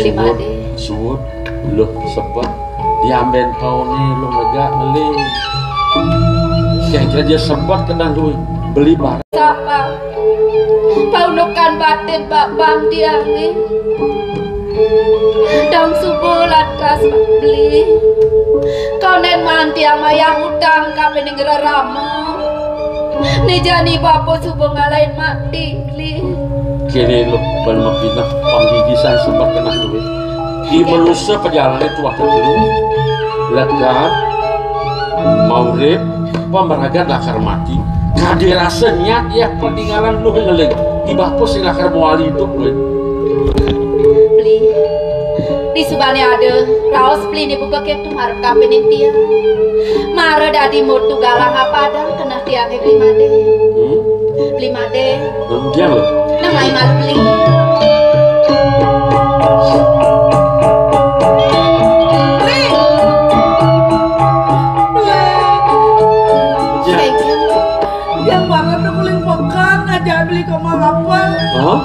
beli made. Suwut, lo sebab diambil kau nih lo lega beli. Kira-kira dia sebab kena duit beli barang. Siapa? Paunukan batin bang dia nih. Dang subulan kas beli. Kau nen manti ama yang utang kami negara ramu. Nih jani bapo subuh ngalahin mati beli. Kini lo bermapinah panggigisan sebab kena duit. Di manusia perjalanan itu waktu dulu lega maurib pemeraga lakar mati. Kade rasa niat ya peninggalan lu ngeling. Ibah pun sing lakar muali hidup lu. Beli. Di subane ada raos beli ni buka ketu marap kapen dia. Mara dadi mutu galang apa ada kena tiang beli made. Beli made. Dia lo. Namai mal beli. Beli kemang apa? Hah?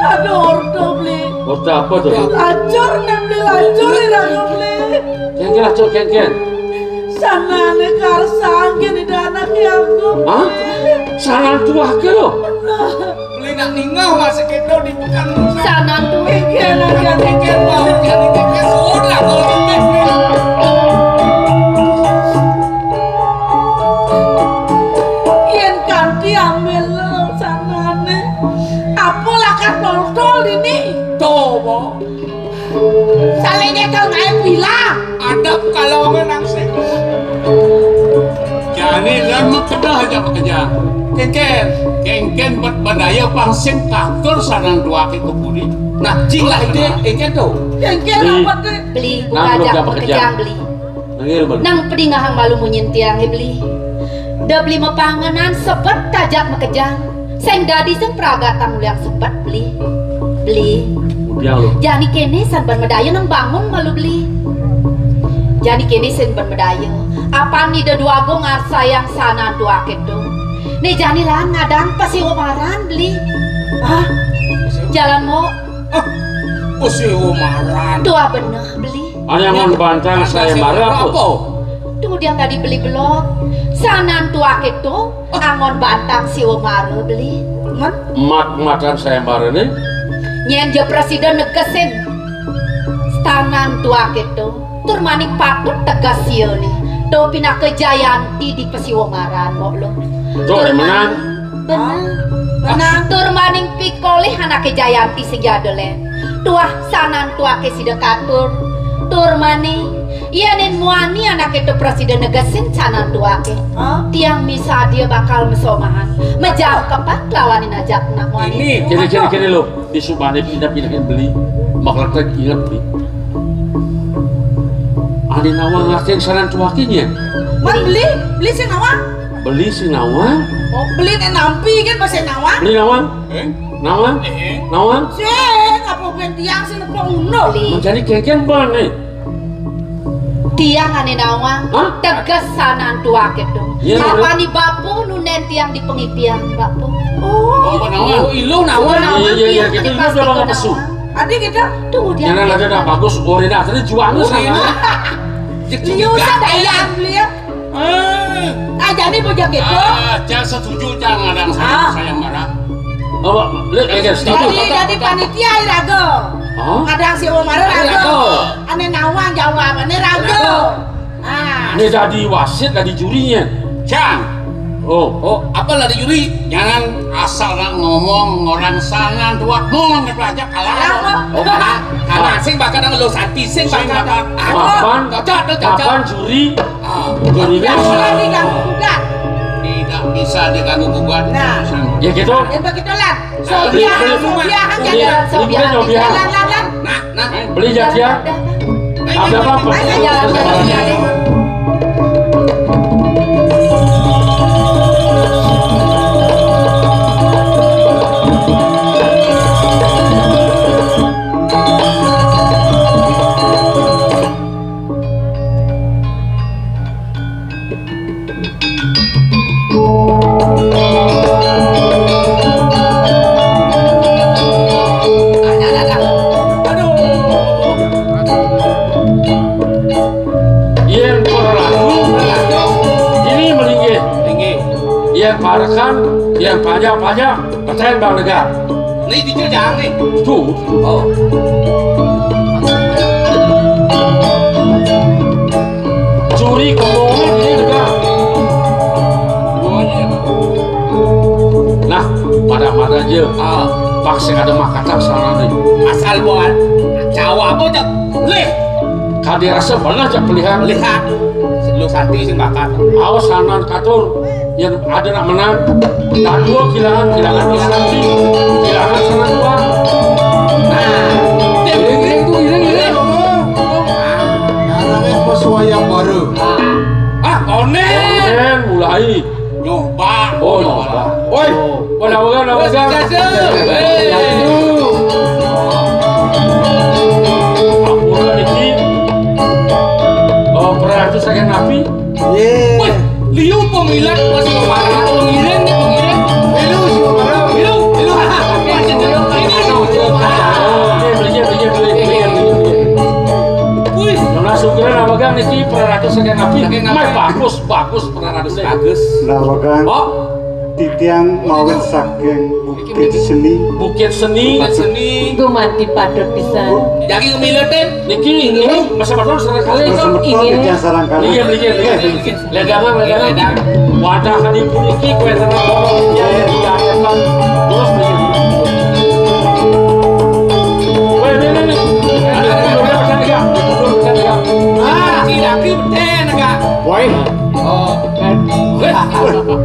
Ada ordo beli. Ordo apa tuh? Lacur nih beli lacur ini beli. Kengken lacur kengken. Sana nih karsangin di anak aku. Hah? Sana tua ke lo? Beli nak ningau masih kita di bukan. Sana tuh. Kengken aja Kengken mau jadi kengken sudah kalau kengken. Yen kanti ambil sana nih. Apa lakat tol ini? Tobo. Salingnya kau nggak bilang. Ada kalau menang sih. Jadi lama kena aja bekerja. Kengken buat badaya pangsin kantor sarang dua ke kuburi. Nah, jilah ide kengken tuh. Kengken apa deh? Beli buka ajak pekerjaan beli. Nang pedingahang malu munyintiang beli. Da beli mapanganan sepet tajak mekejang. Seng dadi seng peragatan muliang sepet beli. Beli. Jani kene san ban medaya nang bangun malu beli. Jani kene sen ban medaya. Apa ni da dua go ngarsa yang sana dua kedo. Nih jani lah ngadang pasi umaran beli. Hah? Jalan mau. Pasi umaran. Dua bener beli. Ada yang mau bantang saya marah apa? Tuh dia nggak dibeli belum. Sanan tua kedo angon bantang si umara beli. Makan saya marah nih. Nyenja presiden negesin stanan tua kedo. Turmani patut tegas siyo nih. Do pindah ke Jayanti di Pesiwongaran mau lo. Tuh menang. Benar. Turmaning pikoli anak ke Jayanti sejadolen. Tuah sanan tua ke sidekatur. Turmani. Iya nen muani anak itu presiden negesin sanan tua ke. Tiang misa dia bakal mesomahan. Menjauh kepak lawanin aja nak muani. Ini Kini lo di Subane pindah-pindahin beli. Makanya ingat beli. Ada nawang ngertiin saran tuakinya. Beli si nawang. Beli si nawang. Oh beli nih nampi kan bahasa nawang. Beli nawang. Nawang. Nawang. Sing apa bukan tiang sih lepas uno. Menjadi kengken bang nih. Tiang ane nawang. Tegas sanan tua kedo. Apa nih bapu nunen tiang di pengipian bapu. Oh nawang. Ilu nawang. Iya kita itu udah lama pesu. Adik kita. Tunggu dia. Jangan ada dah bagus. Orina tadi jualnya sana. Liusan dayang beli ya. Jadi bojak gitu. Jangan setuju jangan ada saya marah. Oh, lihat setuju. Jadi panitia irago. Kadang si Omar rago. Ane nawang jawabannya rago. Ini jadi wasit, jadi jurinya. Jangan. Apa lah di juri? Jangan asal ngomong orang sana dua ngomong belajar kalah. Karena sing bakal nang lo santi sing bakal. Kapan juri? Jurinya lagi ganggu gugat. Tidak bisa diganggu gugat. Nah, ya gitu. Ya begitu lah. Sobia Nah. Beli jadian. Ada apa? barakan yang pajak percaya Bang Lega. Nih dicujang nih. Tuh. Oh. Curi kebohongan ini Lega. Oh iya. Nah, pada aja. Ah, Paksa ada makatan sana nih. asal buat Jawa apa cak? Lih, Kadi rasa pernah cak pelihan. lihat. Lu santi sing bakat. Awas sanan katur yang ada nak menang. Tak dua kilangan nanti, kilangan sana dua. Nah, iring tuh iring. Karena pesuai yang baru. Ah, konen. Dan mulai. Nyoba. Oh, nyoba. Oi, nawagan. Apura niki. Oh, pernah itu saya napi. Wih, liu pemilat masih marah. Pengiring nih pengiring. Milu sih baru. Liu. Wih, Langsung kira nawagan niki pernah itu saya napi. Saking napi. Bagus pernah itu saya. bagus. Lawakan Oh, titiang mawet saking bukit seni Bukit Seni. buat seni. Gumanti pada pisan. Jadi ngemiletin. Niki ini masa baru serang kali. bersemeton titiang sarang kali Ledangan. Wadah kali pun niki kue tenang borong ya terus begini. Weh ini. Ah, tidak kripten enggak. Woi, Oh.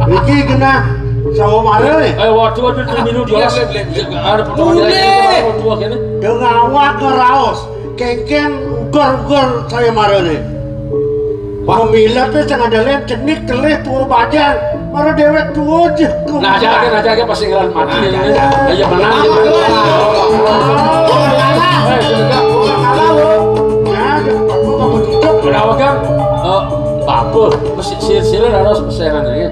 Iki kena sama mana nih? Waduh minum jelas. Ada pertanyaan dua kene. Dengan awak ngeraos, kengkeng ugar saya marah nih. Pemilat tuh jangan ada lihat cenik telih tua bajan, marah dewek tua aja. Nah, aja pasti ngelan mati ya. Aja menang. Benawakan apa? Mesti sir-siran harus pesanan ya.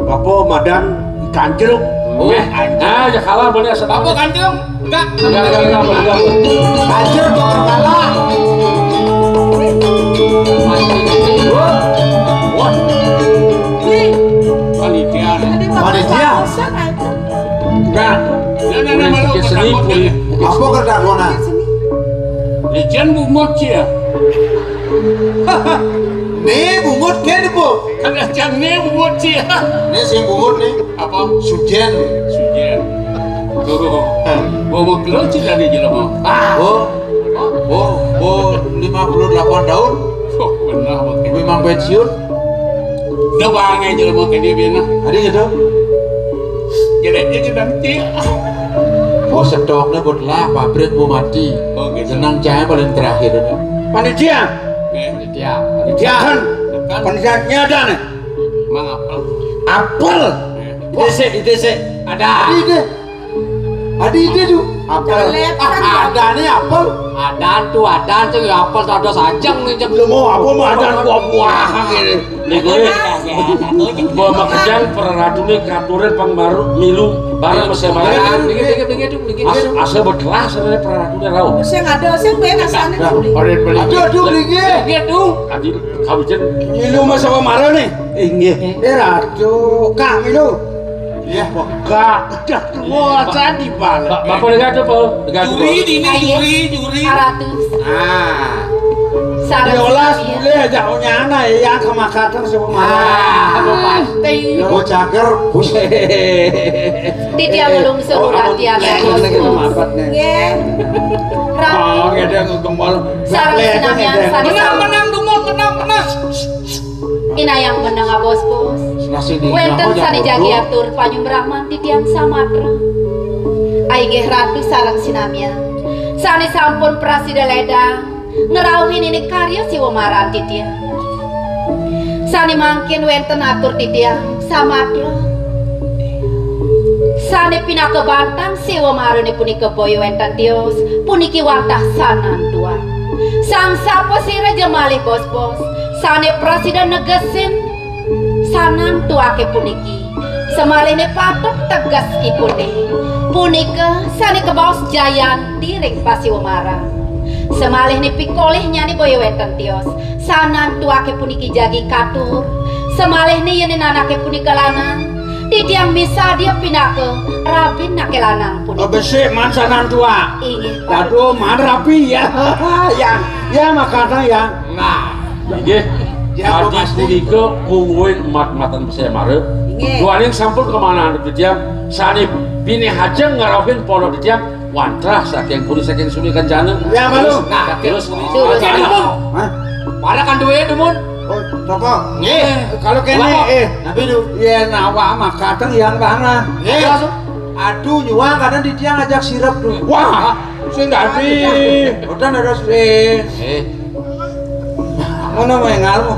Apa madan ikan jeruk? Ya kalah boleh asal Apa kantung? Enggak. Enggak. Anjir kok kalah. Wah. Panitia. Panitia? Enggak. Nah, Bukit Seni puri. Apa kedakona? Legian bumot ya. Nih bungut kan bu? Kan legiannya bumot ya. Nih si bungut nih. Apa? Sujen. Sujian. Tuh. Bumot lo tidak di jelema. Oh, 58 tahun. Oh, benar betul. Memang pensiun. Udah bangai jelema ke dia bina. Ada gitu. Jadi sedang Oh stoknya buat lah pabrik mau mati. Oh, gitu. Senang cahaya paling terakhir. Panitia. Panitia. Panitia kan. Panitianya ada nih. Mang apel. Apel. ITC. Ada. Adi tuh. Apel. Ada nih apel. Adan tuh ya apel ada sajang nih jam. Lu mau apa mau ada buah-buahan gitu. Nego bawa makejang peratune katurin pangbaru milu barang mesti barang. Asa berkelas sebenarnya peratune rau. Sing ada sing benak sana dulu. Aduh beli Gitu. Tadi kawijen Milu mas sama Mara nih. Inggih. Ratu, Kak Milu. Iya, Kak. Udah tua tadi balik. Bapak lega tuh, Pak. Juri di ini juri. 100. Ah. Sarang Diolas sinamia. boleh jauhnya anak yang kemakatan sama Mara. Pasti. Mau cager, Titiang ulung seluruh latihan ya bos. Nggih. Oh, ngedeh ngegembal. Sarang sinamia sani Menang dumon menang. ina yang menang bos. Nasi di. Wenten sani jagi atur panyum brahman titiang samatra. Aigeh ratu sarang sinamia. Sani sampun prasida ledang. Ngerauhin ini karya si Womaran titiang. Sani mangkin wenten atur titiang samatra. Sani pinaka bantang si Womaran puniki boyo wenten tios. Puniki wantah sanan tua. Sang sapa sira jemalih bos. Sani presiden negesin sanan tuake puniki. Semalih patok tegas ipune. Punika sani kebaos jayan direk pasi Womaran. Semalih pikolih nyani boyo wenten tios. Sanan tuake puniki jagi katur. Semalih yen anake punika lanang. Titiang misa dia pindah ke Rabin nak ke lanang pun. Besik man sanan tua. Inggih. Aduh man rapi ya. Ya makanya ya. Nah, Inggih. Adi punika mungguin mat-matan saya mare. Duaning sampun kemana Titiang? Sani bini hajeng ngarapin pondok Titiang. Wantrah saking puri saking suni kencana. Ya malu. nah Terus Hah? pada kan duwe Dumun. Oh, apa? Nggih. Kalau kene tapi ya nawa mah kadang yang bana. Nggih. Aduh nyuang kadang di tiang ngajak sirap tuh. Wah, Sing dadi. Udah ada sih. Ngono wae ngalmu.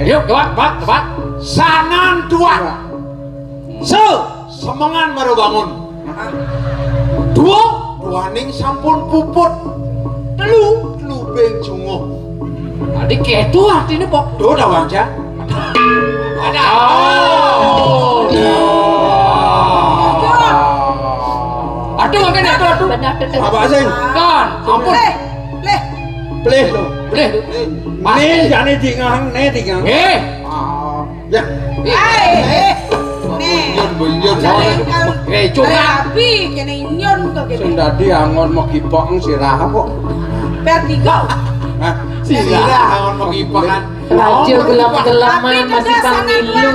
Yuk, tepat. Sanan tua. Semangan baru bangun. Duaning sampun puput. Telu beng jungo. Tadi ketu artinya pok. Duh dah wajah. Ada. Aduh, makan aduh. Benar betul. Apa sih? Kan, ampun. Pleh lo. Boleh. Nih jane tingang. Eh. Ya. Bunyon. Curang. Tapi kena nyon kok Sing kene. dadi angon mau kipok sirah kok. Vertigo. Hah? Sirah angon mau kipok kan. Raja gelap-gelaman masih pamilu.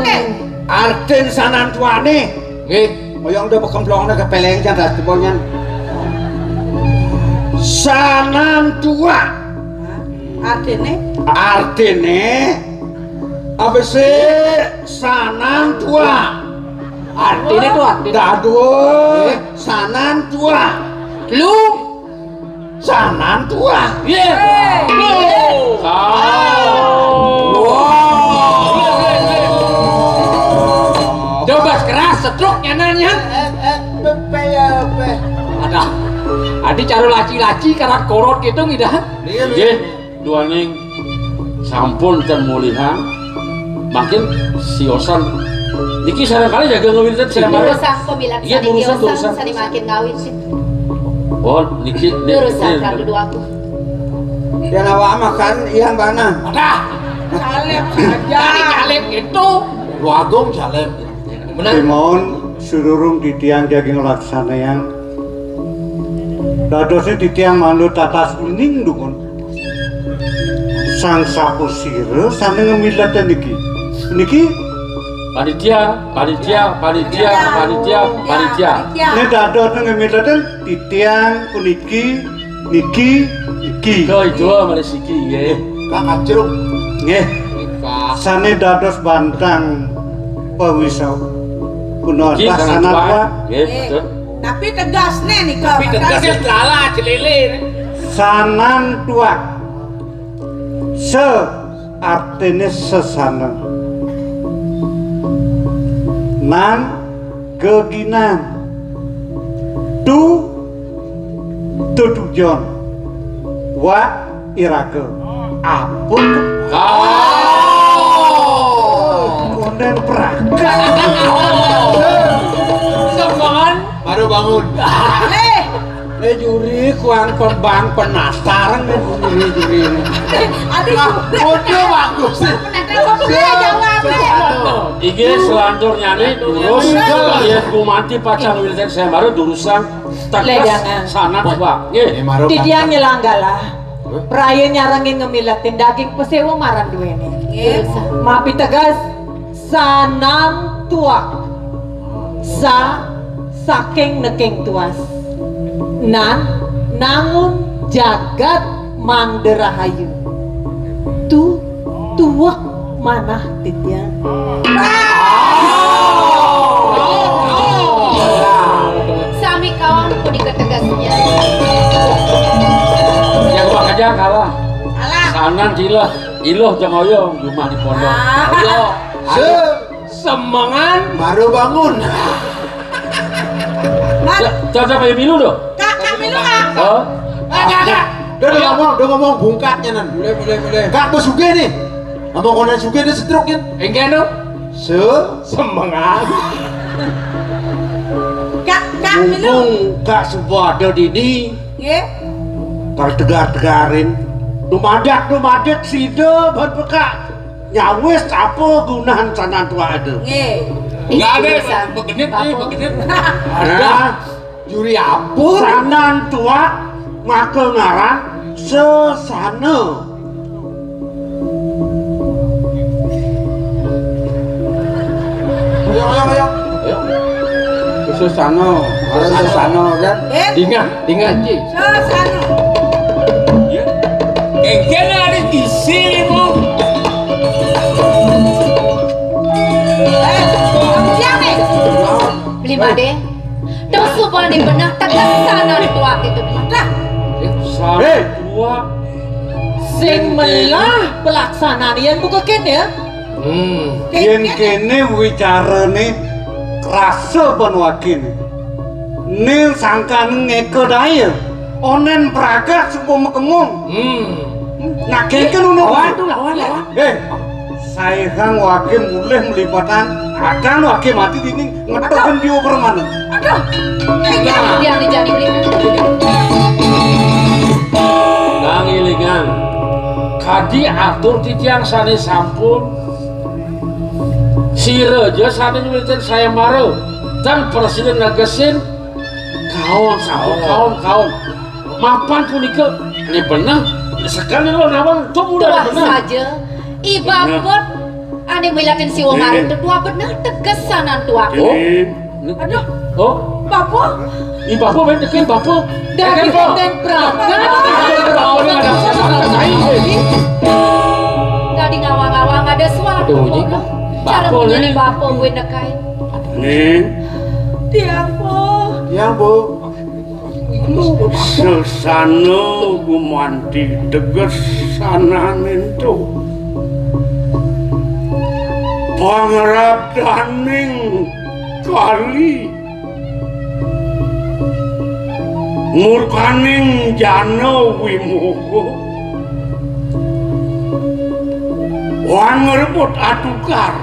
Arten sanan tuane. Nggih. Moyong udah bekemplongnya ke peleng jangan seponyan. Sanan tua. Artene apa sih sanan tua? Artinya tuh artinya. Daduh, sanan tua. Lu. Sanan tua. Ye. Coba keras setruk nyananya. Ada. Adi cara laci-laci karena korot gitu ngidah. Nggih, duaning sampun ten mulihan. Makin siosan niki sarengkali jaga ngawinten saya mare. Urusan pemilat Iya, sani urusan. diosan sani makin ngawin sih. Oh, niki Urusan kan dulu aku. Ya nawa makan yang mana? Ada. Caleb saja. Jadi caleb itu. Lu agung jalem. Benar. Timon sururung di tiang daging laksana yang dadosnya di tiang manut atas uning dukun sang sapu sire sana ngemilat niki panitia. ini dadosnya ngemilat di tiang puniki niki Kau itu mari siki nggih. Kak Ajruk. nggih sana dados bantang pewisau kuno Nggih, atas sangat sana tua. tua Nggih, betul. Tapi tegas nih nih kau. Tapi tegasnya lala celele. sanan tua se artinya sesana nan keginan tujuan wa irake apun konden praga Semangan. Baru bangun. Juri kuang pembang penasaran nih juri ini. Bodoh bagus sih. Iki selantur nyani terus ya kumanti pacang wilten saya baru durusan Ledangan. tegas sana Pak. Nggih. Di dia nyelanggala. Praya nyarangin ngemilatin daging pesewa marang duweni. Mapi tegas sanam tua. Saking neking tuas. Nangun jagat mangderahayu. Tuak manah titian. Sami kawan ku diketegasnya. Yang gua aja kalah. Sanan cilah, iloh jeung oyong rumah di pondok. Ayo. Semangan. Baru bangun. Coba kayak milu doh. Kak Milu kak. Oh, Udah ngomong bungkaknya nan. Boleh. Kak bos suge nih. Ngomong konen suge dia setruknya. Enggak no. Semangat. Kak Milu. Mumpung Kak Subada dini. Nggih. Kalau tegar-tegarin. Dumadak sida ban peka. nyawis apa gunahan sanan tua ada? Nggak ada, begenit nih, begenit. Ada Juri apa? sanan tua maka ngarang sesana. Ayo. Susano, harus susano kan? Ingat Ji. Sesano. Kengken ada di sini, Mo. Siang nih. Beli made. Terus supaya di benak tegas sanan tua gitu beli. Sanan tua. Sing melah pelaksanaan yang buka ya. Yen kene wicarane rasa penwakin. Nil sangkan ngeko daya. Onen praga supaya mekemung. Nak kene lawan. Saya kang wakil mulai melipatan akan wakil mati dini ngetokin dia permana. Aduh. Yang dijadi beli. Kang ilingan. Kadi atur titiang sane sampun. Si Reja sane nyulitin saya maro. Dan presiden nagesin kawan sampun kawan. Mapan punika ini benar. Sekali lo nawang tuh udah Tua benar. saja. Ibabot ane melihatin si Womarin tua benar tegas sanan tua. Aduh. Oh, Bapak. Bapak main dekin Bapak. Dari konten praga. Tadi ngawang-ngawang ada suara. Cara Bapak, menjadi Nen. bapak gue nekain. Nih, Dia apa? Ya bu. sesana gumanti tegas sananin tuh. Pangerap daning kali murkaning jana wimugo wan ngerebut atukar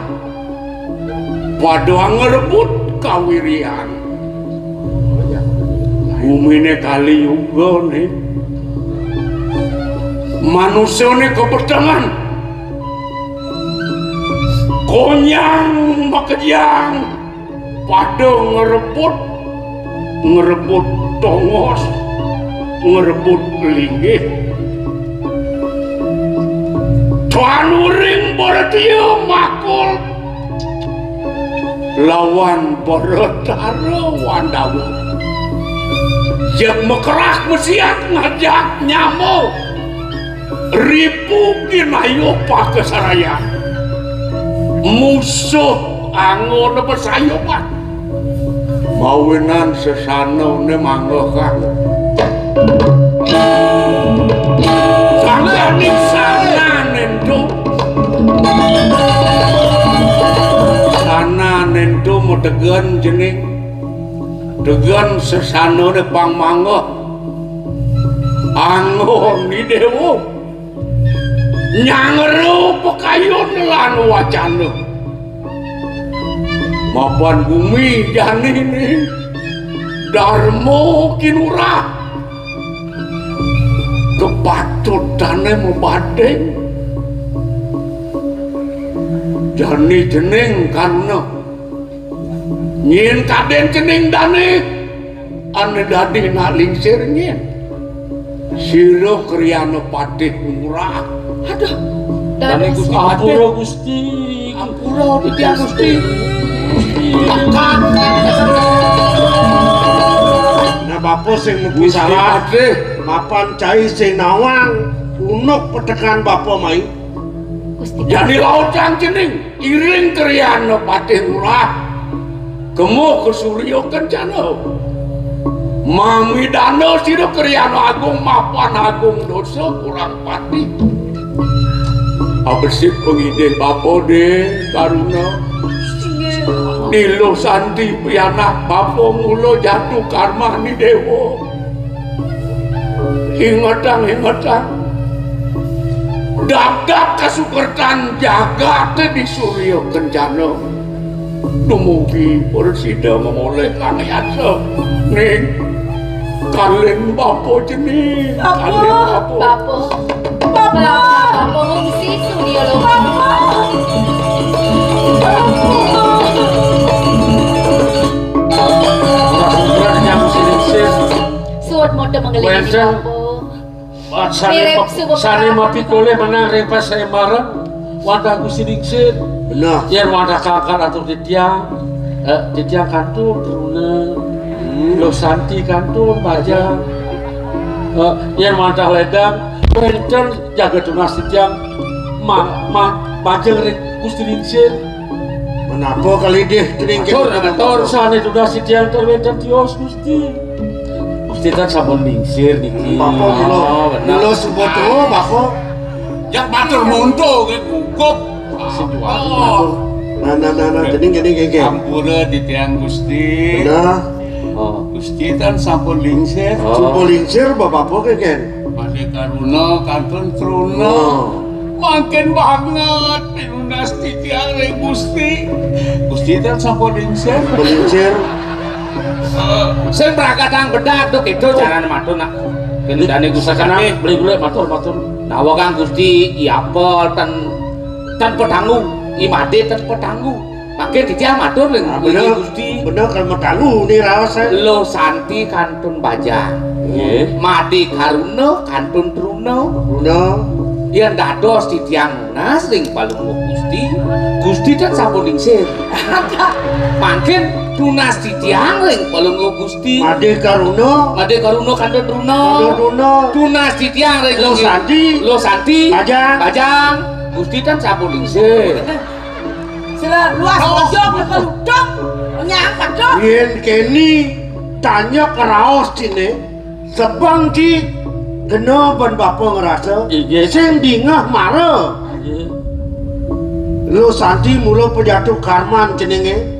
pada ngerebut kawirian bumine kali juga nih manusia nih kepertangan konyang makejang pada ngerebut tongos ngerebut linggih tuan uring boretio makul lawan boretaro wandawu yang mekerak mesiat ngajak nyamuk ribu kinayo pakai saraya musuh angon bersayupan mawinan sesana ne manggokan sangganing sananen tu sananen tu medegan jening degan sesana ne pang manggo angon di dewo nyangeru pekayun lan wacana mapan bumi jani ini darmo kinurah kepatutane membadeng jani jeneng karena nyin kaden jeneng dane ane dadi nalingsir nyin siro kriana patih murah. Aduh. Dan Gusti Ampura Gusti. Ampura di Gusti. Nah bapak sing mugi salah mapan cai sing nawang unuk petekan bapak mai Jadi lautang jening iring kriana patih murah kemo ke suryo kencana mami dana siro kriana agung mapan agung dosa kurang patih abesip pengide bapo de karuna nilo santi pianak bapo mulo jatuh karma ni dewo ingatang dagap kasukertan jagat di suryo kencana dumugi bersida memoleh kangyasa ning kalian bapo jenis kalian bapo Bapo. Pelaksanaan pengungsi Surya Loka. Orang yang silingsir. Suat mode mengelilingi Wendang. Bapo. Sane mapi koleh menang repas saya marah. Wadah aku silingsir. Benar. Yang wadah kakak atau titiang kantor Truna. Lo Santi kantor Baja. Yang wadah ledang. Wendang jaga tunas titiang. Bajang Gusti Lingsir. Kenapa kali deh tering Tor sana tunas titiang terwedang tios Gusti. Gusti kan sabun Lingsir niki. Bapak lo sebut tuh bapak. Jak matur munto ke gugup. Nah, jadi Ampura di tiang Gusti. Nah, Gusti kan sampun lingsir. sumpah lingsir bapak keken. Made karuna kantun truna. Makin banget pinunas di tiang re Gusti. Gusti kan sampun lingsir. Lingsir. Sing prakatang bedak tuh itu carane matur nak. Kendane Gusti Karena kan beli matur. Nawa kang Gusti iapel tan petanggu, imade tan petanggu. Make ditiang matur ning Gusti. Bener kan metalu nih raos saya. Lo Santi kantun Bajang. Nggih. Made Karuna kantun Truna. Bener. Yen dados ditiang nas ring palungguh Gusti. Gusti kan sampun lingsir. Mangkin tunas ditiang ring palungguh Gusti. Made Karuna. Made Karuna kantun Truna. Tunas ditiang ring Lo Santi. Lo Santi. Bajang. Gusti kan sampun lingsir. Sila luas pojok kekeluduk. Nyapa dong. Yen keni tanya ke raos cine. Sebang ki kena ban bapak ngerasa. Iya. Sing dingah mara. Lo Santi mula pejatuh karman cenenge.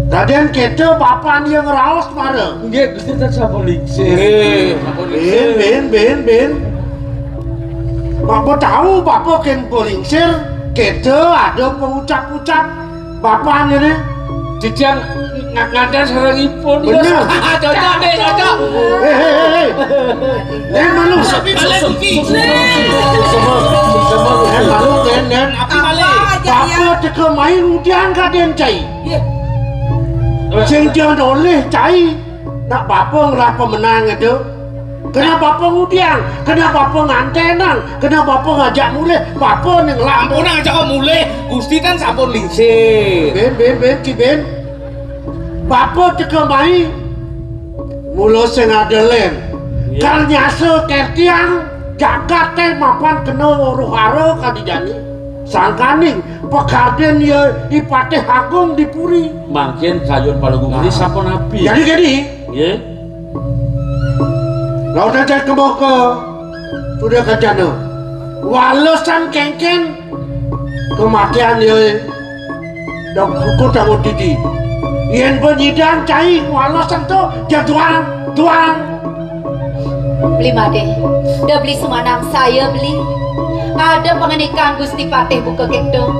Tadian kita bapak dia ngeraos mara. Nggih, Gusti kan sabun Lingsir. Ben. Bapak tahu bapak ken polingsir. Kita ada pengucap-ucap bapak ini. Titiang ngadan sarangipun. Bener. Cocok deh, cocok. Hei. Malu. Malu nen. Bapak teka main udian kaden cai. Sing jangan oleh cai. Nak bapak ngelah pemenang itu. Kena bapak udian, kena bapak ngantenan, kena bapak ngajak mulai, bapak ning lampu. Ampun ngajak kok mulai. Gusti kan sampun lingsir. Ben. Bapak teka main. Mula sing ada len. Kal nyasa kertiang jagat teh mapan kena rohara kadijani. Sangkaning pekarden ya ipateh agung dipuri. Mangkin kayun palungguh ini sampun api. Jadi gini, Nggih. laut aja kemau ke sudah kejana. Walasan kengken kematian ya dok hukum tamu didi. Yen penyidang cai walasan tu jatuhan tuang. Beli made. Udah beli semanang saya beli. Ada pengenikan Gusti Patih buka kekdo.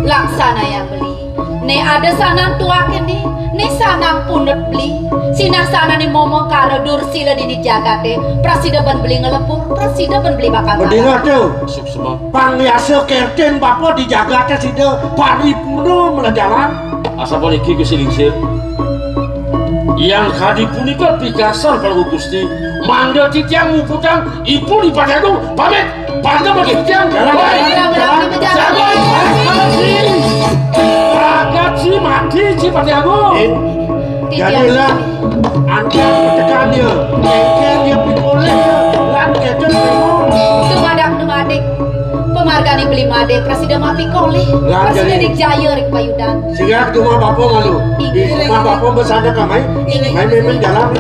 Laksana yang beli. Ne ada sanang tuaken nih. Ne sanang punut beli. Sinah sana nih momong karo dursila di jagate. Prasida ban beli ngelepur. Prasida ban beli bakal. Mendengar tu. Masuk semua. Pangliasa kerten bapak dijaga teh sida paripurna melejalan. Asapun iki Gusti Lingsir. Yang kadi punika pikasan palungguh Gusti. Mangga titiang muputang ibu di padaku pamit. Pantau bagi titiang. Jalan. Ragat si mati si padaku. Jadilah anda bertekan dia. Kengken dia pikoleh dia. Lan keten memang. Dumadak pemargani beli made Presida mapi koleh. Presida di Jaya rek payudan. Sehingga rumah bapak malu. Di rumah bapak bersandar kamai. Main memang jalan.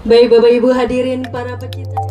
Baik Bapak Ibu hadirin para pecinta